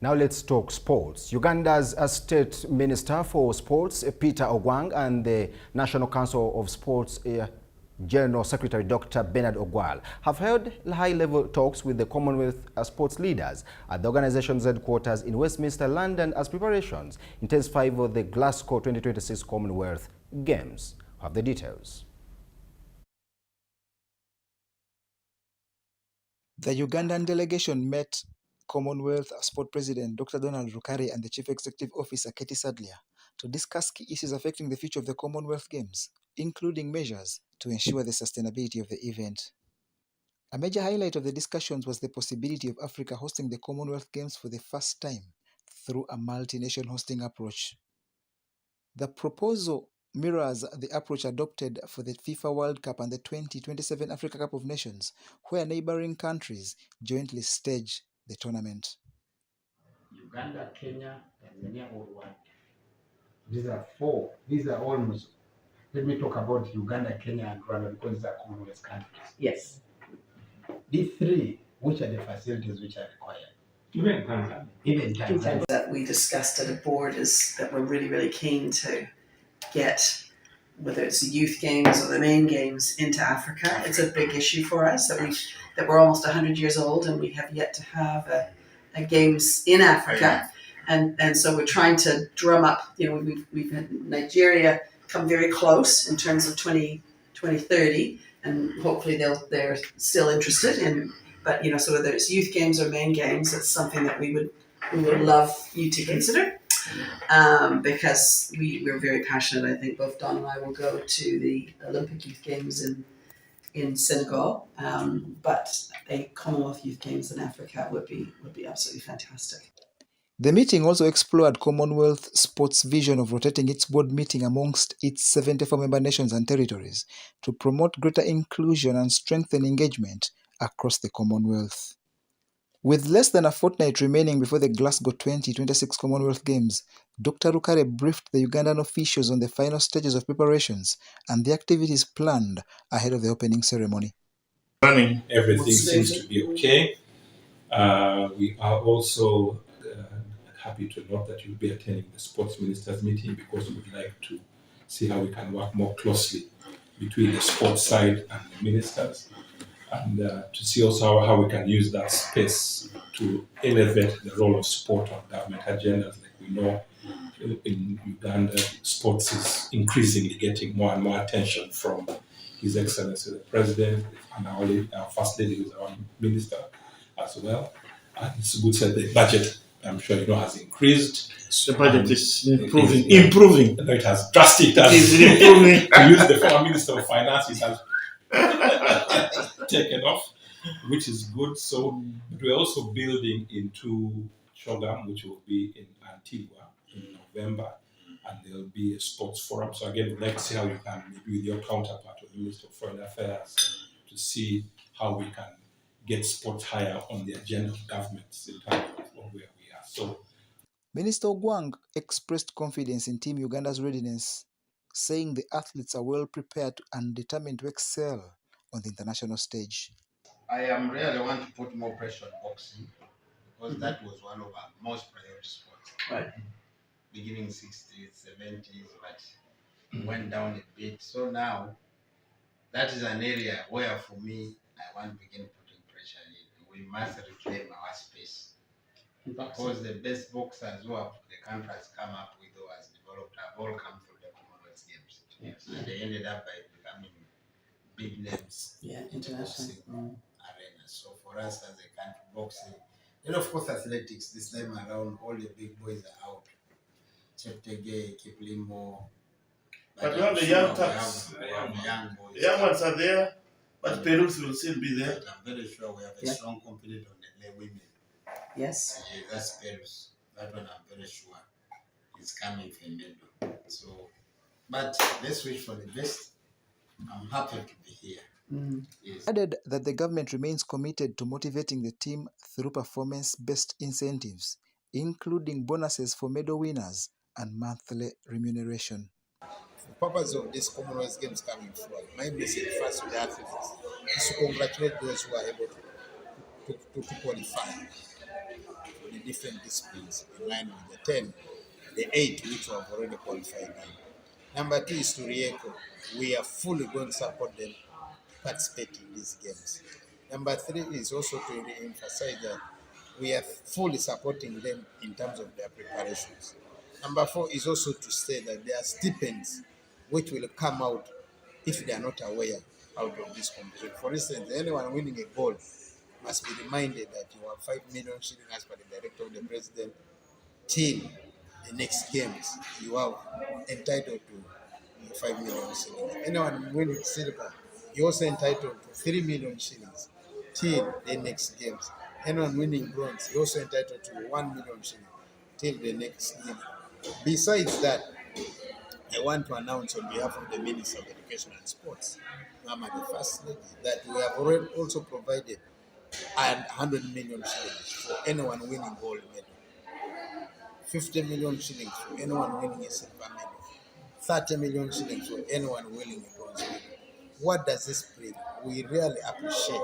Now let's talk sports. Uganda's State Minister for Sports, Peter Ogwang, and the National Council of Sports General Secretary Dr. Bernard Ogwal have held high-level talks with the Commonwealth sports leaders at the organization's headquarters in Westminster, London, as preparations intensify for the Glasgow 2026 Commonwealth Games. Have the details. The Ugandan delegation met Commonwealth Sport President Dr. Donald Rukari and the Chief Executive Officer Katie Sadlier to discuss key issues affecting the future of the Commonwealth Games, including measures to ensure the sustainability of the event. A major highlight of the discussions was the possibility of Africa hosting the Commonwealth Games for the first time through a multi-nation hosting approach. The proposal mirrors the approach adopted for the FIFA World Cup and the 2027 Africa Cup of Nations, where neighboring countries jointly stage the tournament. Uganda, Kenya, Tanzania, or Rwanda. These are four. These are almost. Let me talk about Uganda, Kenya, and Rwanda because these are Commonwealth countries. Yes. These three, which are the facilities which are required? Even Tanzania. That we discussed at a board is that we're really keen to get, whether it's the youth games or the main games, into Africa. It's a big issue for us that we're almost 100 years old and we have yet to have a games in Africa. And so we're trying to drum up, we've had Nigeria come very close in terms of 2030, and hopefully they're still interested in, but so whether it's youth games or main games, it's something that we would love you to consider. Because we're very passionate. I think both Don and I will go to the Olympic Youth Games in Senegal, but a Commonwealth Youth Games in Africa would be absolutely fantastic. The meeting also explored Commonwealth Sports' vision of rotating its board meeting amongst its 74 member nations and territories to promote greater inclusion and strengthen engagement across the Commonwealth. With less than a fortnight remaining before the Glasgow 2026 Commonwealth Games, Dr. Rukare briefed the Ugandan officials on the final stages of preparations and the activities planned ahead of the opening ceremony. Everything seems to be okay. We are also happy to note that you'll be attending the sports ministers meeting because we would like to see how we can work more closely between the sports side and the ministers, and to see also how we can use that space to elevate the role of sport on government agendas. Like we know in Uganda, sports is increasingly getting more and more attention from His Excellency the President and our First Lady, who's our minister as well. And it's good that the budget, I'm sure has increased. The budget is improving. It has drastic. It is improving. To use the former Minister of Finance, it has taken off, which is good. So we're also building into Chogam, which will be in Antigua in November, and there'll be a sports forum. So again, we'd like to see how you can, maybe with your counterpart of the Minister of Foreign Affairs, to see how we can get sports higher on the agenda of governments in terms of where we are. So, Minister Ogwang expressed confidence in Team Uganda's readiness, saying the athletes are well prepared and determined to excel on the international stage. I am really want to put more pressure on boxing because that was one of our most priority sports. Right. Beginning 60s, 70s, but went down a bit. So now that is an area where for me I want to begin putting pressure in. We must reclaim our space. Because the best boxers who the country has come up with or has developed have all come from the Commonwealth Games. Yes. And they ended up by becoming big names in international arenas. So for us as a country, boxing, and of course athletics, this time around all the big boys are out. Cheptegei, Kiplimo. But we have the young taps. The young boys. The young ones are there, but Perus will still be there. But I'm very sure we have a strong competitor on the women. Yes. That's Perus. That one I'm very sure is coming from Medo. So, but let's wish for the best. I'm happy to be here. Yes. Added that the government remains committed to motivating the team through performance-based incentives, including bonuses for medal winners and monthly remuneration. The purpose of this Commonwealth Games coming forward, my message first to the athletes is to congratulate those who are able to qualify. for the different disciplines in line with the 10, the 8 which we have already qualified in. Number 2 is to Rieko. We are fully going to support them to participate in these games. Number 3 is also to emphasize that we are fully supporting them in terms of their preparations. Number 4 is also to say that there are stipends which will come out if they are not aware out of this competition. For instance, anyone winning a gold must be reminded that you have 5 million shillings as per the directive of the president till the next games. You are entitled to 5 million shillings. Anyone winning silver, you also entitled to 3 million shillings till the next games. Anyone winning bronze, you also entitled to 1 million shillings till the next game. Besides that, I want to announce on behalf of the Minister of Education and Sports, Mama the First Lady, that we have already also provided 100 million shillings for anyone winning gold medal, 50 million shillings for anyone winning a silver medal, 30 million shillings for anyone winning a bronze medal. What does this bring? We really appreciate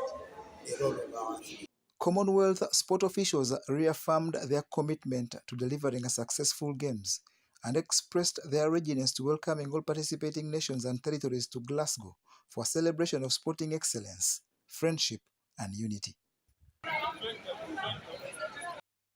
the role of our athletes. Commonwealth sport officials reaffirmed their commitment to delivering a successful games and expressed their readiness to welcoming all participating nations and territories to Glasgow for a celebration of sporting excellence, friendship, and unity.